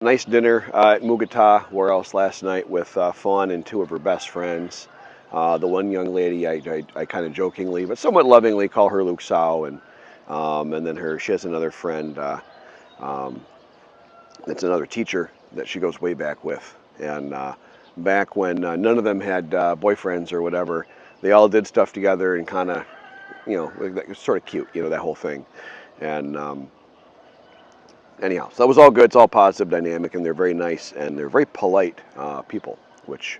nice dinner at Mugata, warehouse last night with Fawn and two of her best friends. The one young lady, I kind of jokingly, but somewhat lovingly, call her Luke Sao, and then she has another friend that's another teacher that she goes way back with. And back when none of them had boyfriends or whatever, they all did stuff together and kind of, it was sort of cute, that whole thing. And anyhow, so that was all good. It's all positive dynamic, and they're very nice, and they're very polite people, which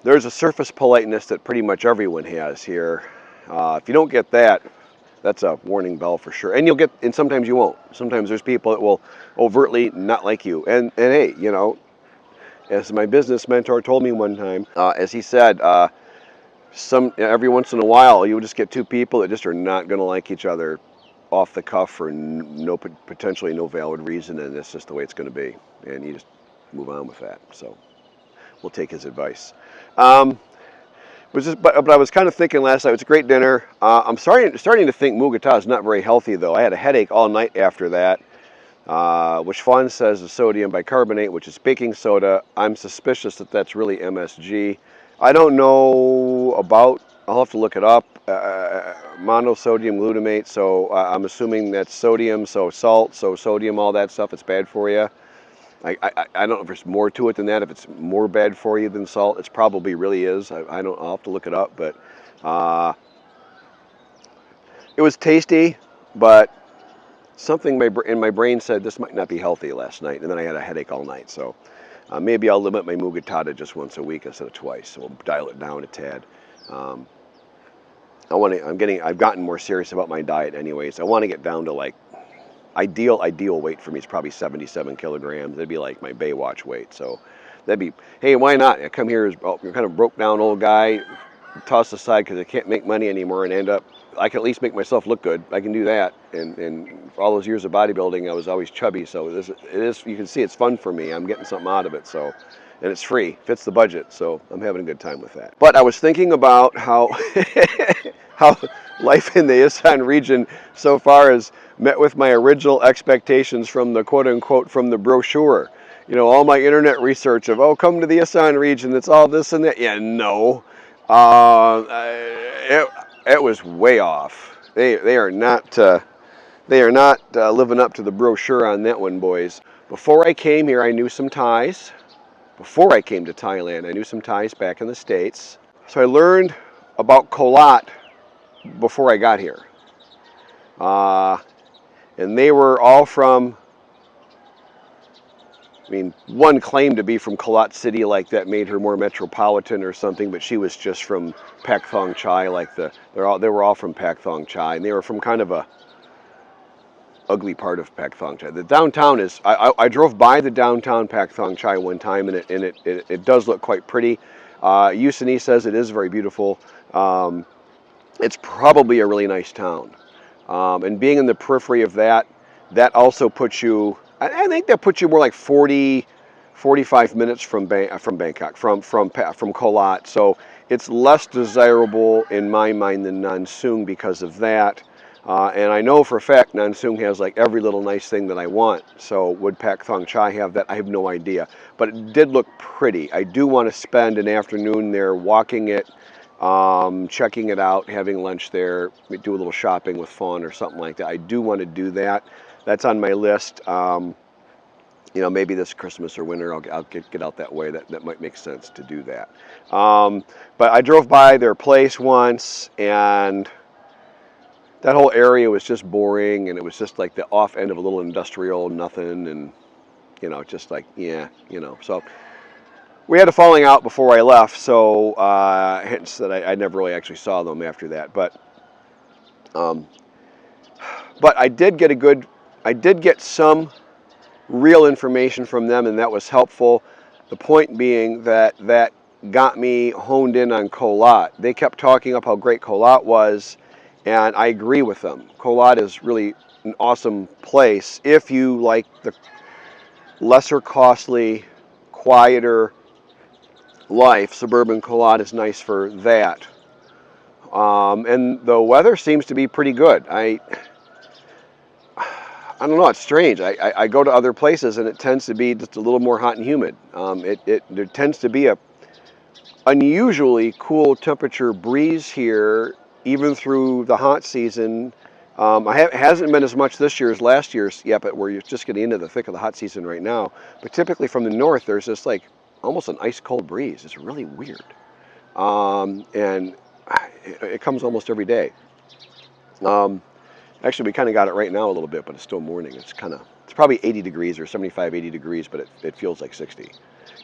there's a surface politeness that pretty much everyone has here. If you don't get that, that's a warning bell for sure. And sometimes you won't. Sometimes there's people that will overtly not like you. And hey, as my business mentor told me one time, as he said, every once in a while you'll just get two people that just are not going to like each other off the cuff for potentially no valid reason, and it's just the way it's going to be. And you just move on with that. So we'll take his advice. But I was kind of thinking last night, it was a great dinner. I'm starting to think Mugata is not very healthy, though. I had a headache all night after that, which Fawn says is sodium bicarbonate, which is baking soda. I'm suspicious that that's really MSG. I don't know I'll have to look it up, monosodium glutamate, so I'm assuming that's sodium, so salt, so sodium, all that stuff, it's bad for you. I don't know if there's more to it than that. If it's more bad for you than salt, it probably really is. I'll have to look it up, but it was tasty, but something in my brain said this might not be healthy last night, and then I had a headache all night. So maybe I'll limit my Mugata to just once a week instead of twice. So we'll dial it down a tad. I've gotten more serious about my diet anyways. I want to get down to like ideal weight for me is probably 77 kilograms. That'd be like my Baywatch weight. So that'd be, hey, why not? I come here as you're kind of broke down old guy, tossed aside because I can't make money anymore, and I can at least make myself look good. I can do that. And for all those years of bodybuilding, I was always chubby. So it is. You can see it's fun for me. I'm getting something out of it. So, and it's free, fits the budget. So I'm having a good time with that. But I was thinking about how how life in the Isan region so far has met with my original expectations from the quote-unquote from the brochure. All my internet research of, come to the Isan region, it's all this and that. Yeah, no. It was way off. They are not living up to the brochure on that one, boys. Before I came here, I knew some Thais. Before I came to Thailand, I knew some Thais back in the States. So I learned about Korat before I got here. And they were all from, one claimed to be from Korat City, like that made her more metropolitan or something, but she was just from Pak Thong Chai, they were all from Pak Thong Chai, and they were from kind of a ugly part of Pak Thong Chai. The downtown is, I drove by the downtown Pak Thong Chai one time, and it does look quite pretty. Yusani says it is very beautiful. It's probably a really nice town. And being in the periphery of that also puts you, I think that puts you more like 45 minutes from Bangkok, from Korat. So it's less desirable in my mind than Nan Sung because of that. And I know for a fact Nan Sung has like every little nice thing that I want. So would Pak Thong Chai have that? I have no idea. But it did look pretty. I do want to spend an afternoon there walking it, checking it out, having lunch there, do a little shopping with Fawn or something like that. I do want to do that. That's on my list. Maybe this Christmas or winter I'll get out that way. That might make sense to do that. But I drove by their place once, and that whole area was just boring, and it was just like the off end of a little industrial nothing, and just like So we had a falling out before I left, so hence that I never really actually saw them after that. But I did get some real information from them, and that was helpful. The point being that got me honed in on Korat. They kept talking up how great Korat was, and I agree with them. Korat is really an awesome place if you like the lesser costly, quieter life. Suburban Korat is nice for that. And the weather seems to be pretty good. I don't know. It's strange. I go to other places and it tends to be just a little more hot and humid. There tends to be a unusually cool temperature breeze here, even through the hot season. It hasn't been as much this year as last year's yet, but we're just getting into the thick of the hot season right now. But typically from the north, there's this like almost an ice cold breeze. It's really weird, and it comes almost every day. Actually, we kind of got it right now a little bit, but it's still morning. It's probably 80 degrees or 75, 80 degrees, but it feels like 60.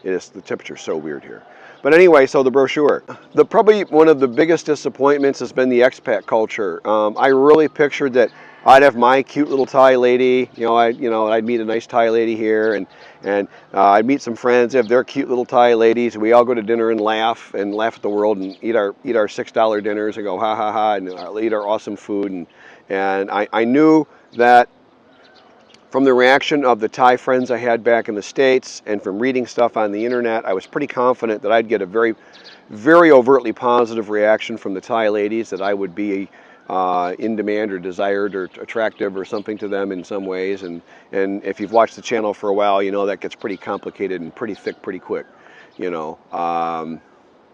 The temperature's so weird here. But anyway, so the brochure. Probably one of the biggest disappointments has been the expat culture. I really pictured that I'd have my cute little Thai lady. I'd meet a nice Thai lady here, and I'd meet some friends. They have their cute little Thai ladies. We all go to dinner and laugh at the world and eat our $6 dinners and go ha ha ha and eat our awesome food. And I knew that from the reaction of the Thai friends I had back in the States and from reading stuff on the internet, I was pretty confident that I'd get a very, very overtly positive reaction from the Thai ladies, that I would be in demand or desired or attractive or something to them in some ways. And if you've watched the channel for a while, you know that gets pretty complicated and pretty thick pretty quick,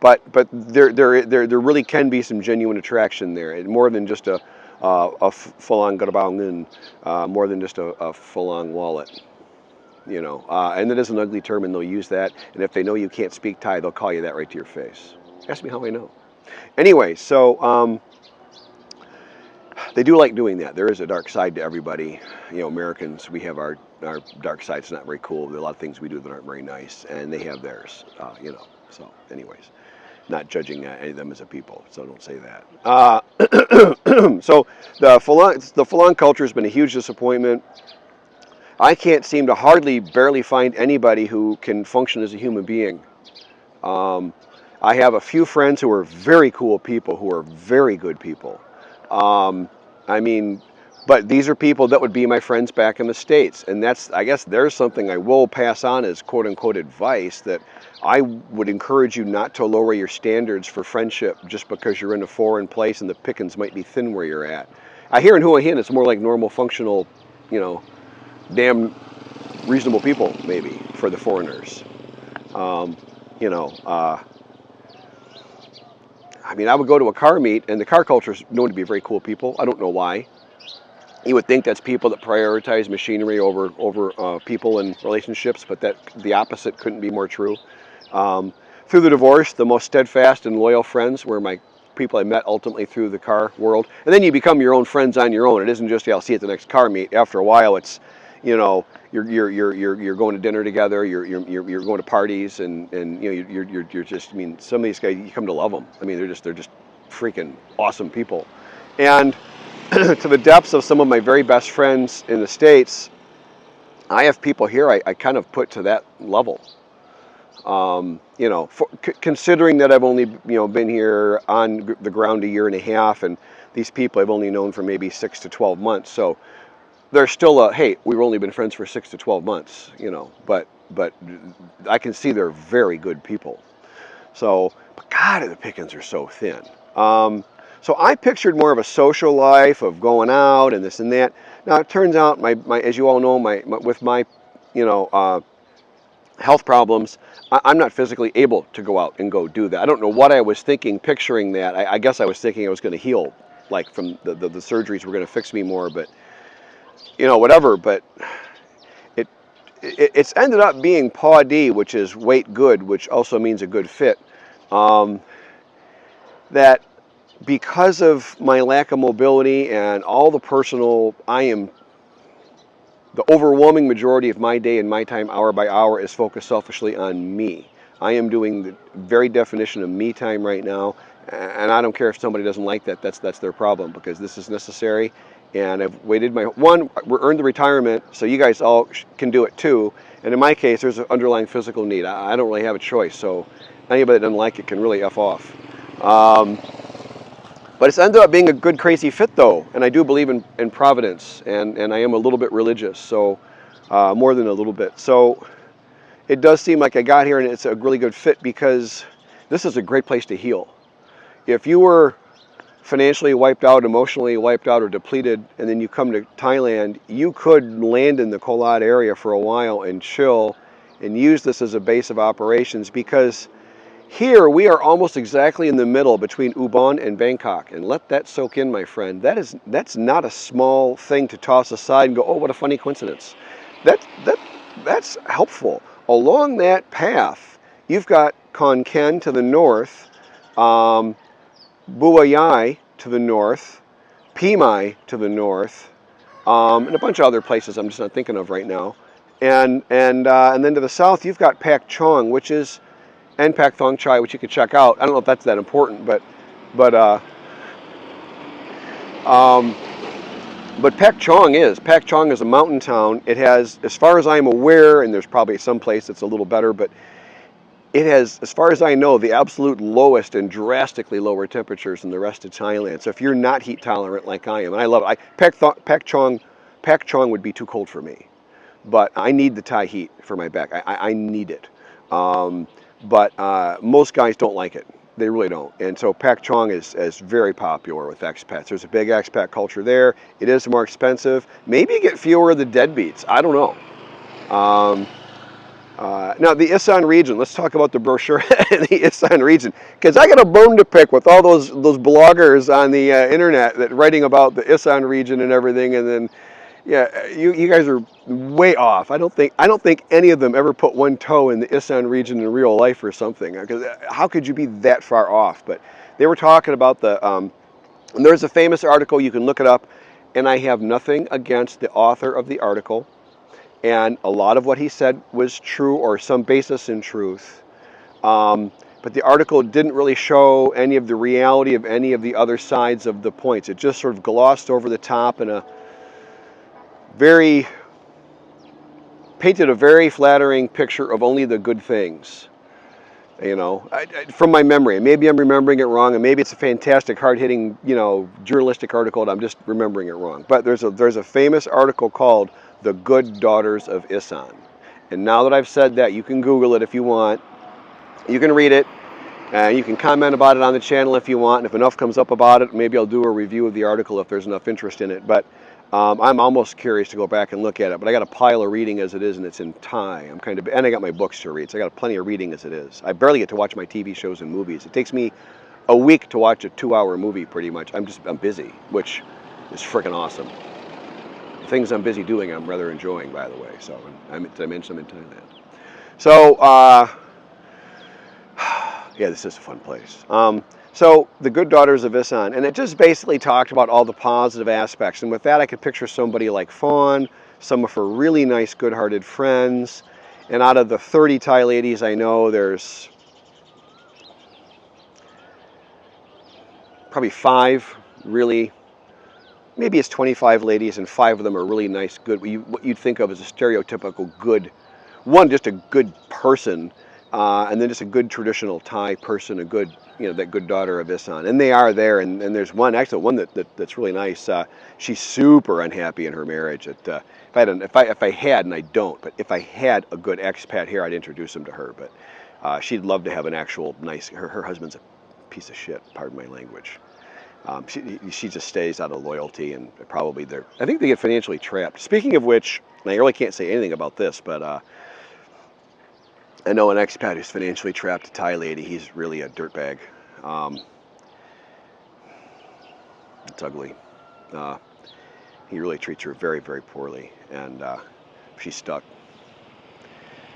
But there really can be some genuine attraction there, more than just a full-on garabangun, more than just a full-on wallet, and it is an ugly term, and they'll use that. And if they know you can't speak Thai, they'll call you that right to your face. Ask me how I know. Anyway, so they do like doing that. There is a dark side to everybody. Americans, we have our dark side. It's not very cool. There are a lot of things we do that aren't very nice, and they have theirs. So, anyways. Not judging any of them as a people, so don't say that. So the full-on culture has been a huge disappointment. I can't seem to barely find anybody who can function as a human being. I have a few friends who are very cool people, who are very good people. But these are people that would be my friends back in the States, and I guess there's something I will pass on as quote-unquote advice, that I would encourage you not to lower your standards for friendship just because you're in a foreign place and the pickings might be thin where you're at. I hear in Hua Hin it's more like normal, functional, damn reasonable people, maybe, for the foreigners. I would go to a car meet, and the car culture is known to be very cool people. I don't know why. You would think that's people that prioritize machinery over people and relationships, but that the opposite couldn't be more true. Through the divorce, the most steadfast and loyal friends were my people I met ultimately through the car world. And then you become your own friends on your own. It isn't just, I'll see you at the next car meet. After a while, it's, you're going to dinner together. You're going to parties, and you're just. Some of these guys, you come to love them. They're just freaking awesome people. And to the depths of some of my very best friends in the States, I have people here I kind of put to that level. Considering that I've only been here on the ground a year and a half, and these people I've only known for maybe 6 to 12 months, so there's still hey, we've only been friends for 6 to 12 months, but I can see they're very good people. So, but God, the pickings are so thin. So I pictured more of a social life of going out and this and that. Now it turns out my as you all know, with my health problems, I'm not physically able to go out and go do that. I don't know what I was thinking, picturing that. I guess I was thinking I was going to heal, like from the surgeries were going to fix me more, but whatever. But it's ended up being PAW D, which is weight good, which also means a good fit. That because of my lack of mobility and all the personal, the overwhelming majority of my day and my time, hour by hour, is focused selfishly on me. I am doing the very definition of me time right now, and I don't care if somebody doesn't like that. That's their problem, because this is necessary. And I've waited we earned the retirement, so you guys all can do it too. And in my case, there's an underlying physical need. I don't really have a choice, so anybody that doesn't like it can really F off. But it's ended up being a good crazy fit though, and I do believe in providence, and I am a little bit religious, so more than a little bit. So it does seem like I got here and it's a really good fit, because this is a great place to heal. If you were financially wiped out, emotionally wiped out, or depleted, and then you come to Thailand, you could land in the Korat area for a while and chill and use this as a base of operations, because here we are almost exactly in the middle between Ubon and Bangkok. And let that soak in, my friend. That's not a small thing to toss aside and go, oh, what a funny coincidence. That's helpful. Along that path, you've got Khon Kaen to the north, Buayai to the north, Pimai to the north, and a bunch of other places I'm just not thinking of right now. And then to the south, you've got Pak Chong, and Pak Thong Chai, which you could check out. I don't know if that's that important, but Pak Chong is a mountain town. It has, as far as I'm aware, and there's probably some place that's a little better, but it has, as far as I know, the absolute lowest and drastically lower temperatures than the rest of Thailand. So if you're not heat tolerant like I am, and I love it, Pak Chong would be too cold for me, but I need the Thai heat for my back. I need it. But most guys don't like it. They really don't. And so Pak Chong is very popular with expats. There's a big expat culture there. It is more expensive. Maybe you get fewer of the deadbeats. I don't know. Now, the Isan region, let's talk about the brochure in the Isan region, because I got a bone to pick with all those bloggers on the internet that writing about the Isan region and everything, and then, yeah, you guys are way off. I don't think any of them ever put one toe in the Isan region in real life or something. Because how could you be that far off? But they were talking about and there's a famous article, you can look it up, and I have nothing against the author of the article. And a lot of what he said was true, or some basis in truth. But the article didn't really show any of the reality of any of the other sides of the points. It just sort of glossed over the top in painted a very flattering picture of only the good things. You know, from my memory. Maybe I'm remembering it wrong, and maybe it's a fantastic, hard-hitting, journalistic article, and I'm just remembering it wrong. But there's a famous article called "The Good Daughters of Isan," and now that I've said that, you can Google it if you want. You can read it, and you can comment about it on the channel if you want. And if enough comes up about it, maybe I'll do a review of the article if there's enough interest in it. But I'm almost curious to go back and look at it, but I got a pile of reading as it is, and it's in Thai. And I got my books to read, so I got plenty of reading as it is. I barely get to watch my TV shows and movies. It takes me a week to watch a 2-hour movie, pretty much. I'm busy, which is freaking awesome. The things I'm busy doing, I'm rather enjoying, by the way. So did I mention I'm in Thailand? So yeah, this is a fun place. So, The Good Daughters of Isan, and it just basically talked about all the positive aspects. And with that, I could picture somebody like Fawn, some of her really nice, good-hearted friends. And out of the 30 Thai ladies I know, there's probably 5 really, maybe it's 25 ladies, and 5 of them are really nice, good, what you'd think of as a stereotypical good, one, just a good person, and then just a good traditional Thai person, a good, that good daughter of Isan. And they are there, and there's one that's really nice. She's super unhappy in her marriage. If I had, and I don't, but if I had a good expat here, I'd introduce him to her. But she'd love to have an actual nice, her husband's a piece of shit, pardon my language. She just stays out of loyalty, and probably I think they get financially trapped. Speaking of which, and I really can't say anything about this, but I know an expat who's financially trapped a Thai lady. He's really a dirtbag. It's ugly. He really treats her very, very poorly, and she's stuck.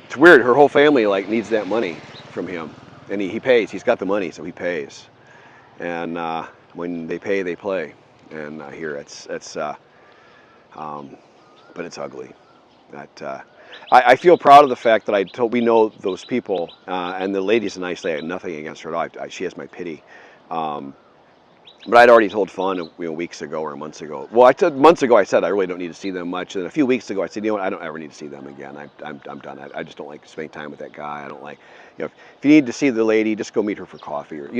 It's weird. Her whole family needs that money from him, and he pays. He's got the money, so he pays. And when they pay, they play. And here but it's ugly. I feel proud of the fact that we know those people, and the lady's a nice lady. I have nothing against her at all. She has my pity. But I'd already told Fawn weeks ago or months ago. Well, months ago I said I really don't need to see them much. And a few weeks ago I said, what, I don't ever need to see them again. I'm done. I just don't like spending time with that guy. I don't like, if you need to see the lady, just go meet her for coffee. Or I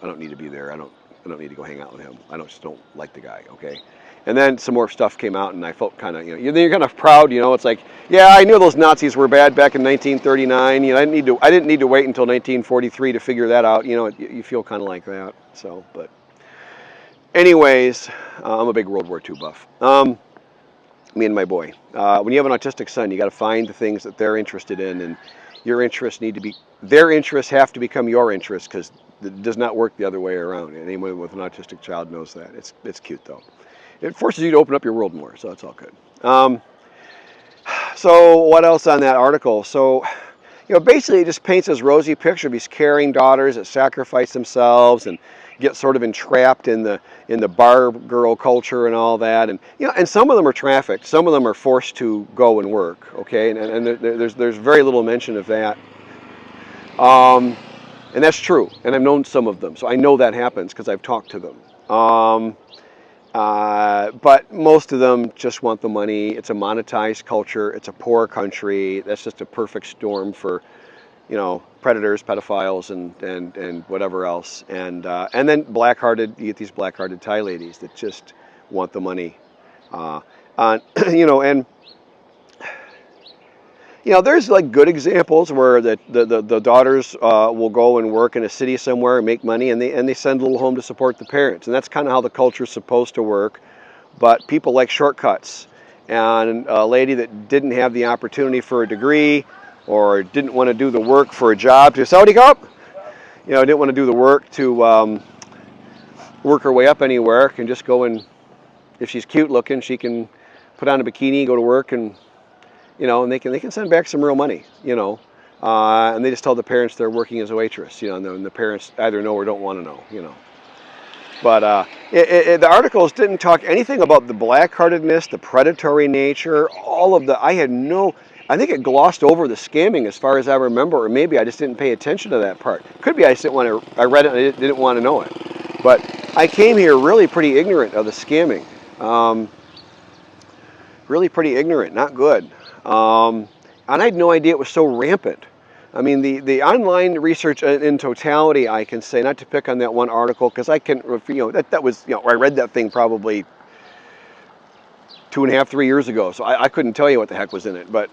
don't need to be there. I don't need to go hang out with him. Just don't like the guy. Okay. And then some more stuff came out, and I felt kind of, you're kind of proud, It's like, yeah, I knew those Nazis were bad back in 1939. I didn't need to wait until 1943 to figure that out. You feel kind of like that. So, but anyways, I'm a big World War II buff. Me and my boy. When you have an autistic son, you got to find the things that they're interested in, and their interests have to become your interests, because it does not work the other way around. Anyone with an autistic child knows that. It's cute though. It forces you to open up your world more, so it's all good. So what else on that article? So, basically it just paints this rosy picture of these caring daughters that sacrifice themselves and get sort of entrapped in the bar girl culture and all that. And and some of them are trafficked. Some of them are forced to go and work. Okay, and there's very little mention of that. And that's true. And I've known some of them, so I know that happens because I've talked to them. But most of them just want the money. It's a monetized culture. It's a poor country. That's just a perfect storm for, predators, pedophiles, and whatever else. And then you get these black-hearted Thai ladies that just want the money. There's like good examples where the daughters will go and work in a city somewhere and make money, and they send a little home to support the parents, and that's kind of how the culture is supposed to work. But people like shortcuts, and a lady that didn't have the opportunity for a degree, or didn't want to do the work for a job to Saudi Cup, didn't want to do the work to work her way up anywhere, can just go and, if she's cute looking, she can put on a bikini, go to work, and and they can send back some real money, and they just tell the parents they're working as a waitress, and the parents either know or don't want to know, But the articles didn't talk anything about the black-heartedness, the predatory nature, all of I think it glossed over the scamming as far as I remember, or maybe I just didn't pay attention to that part. Could be I read it and I didn't want to know it. But I came here really pretty ignorant of the scamming. Really pretty ignorant, not good. And I had no idea it was so rampant. I mean, the online research in totality, I can say, not to pick on that one article, because I can, that was, I read that thing probably 2.5, 3 years ago, so I couldn't tell you what the heck was in it. But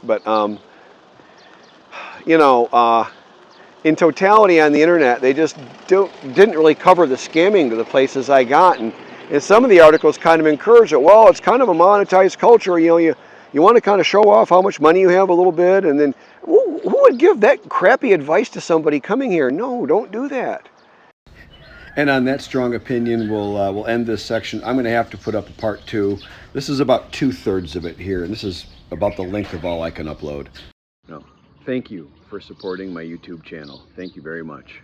in totality on the internet, they just didn't really cover the scamming to the places I got, and some of the articles kind of encourage it. Well, it's kind of a monetized culture, you want to kind of show off how much money you have a little bit, and then who would give that crappy advice to somebody coming here? No, don't do that. And on that strong opinion, we'll end this section. I'm going to have to put up a part 2. This is about 2/3 of it here, and this is about the length of all I can upload. No, thank you for supporting my YouTube channel. Thank you very much.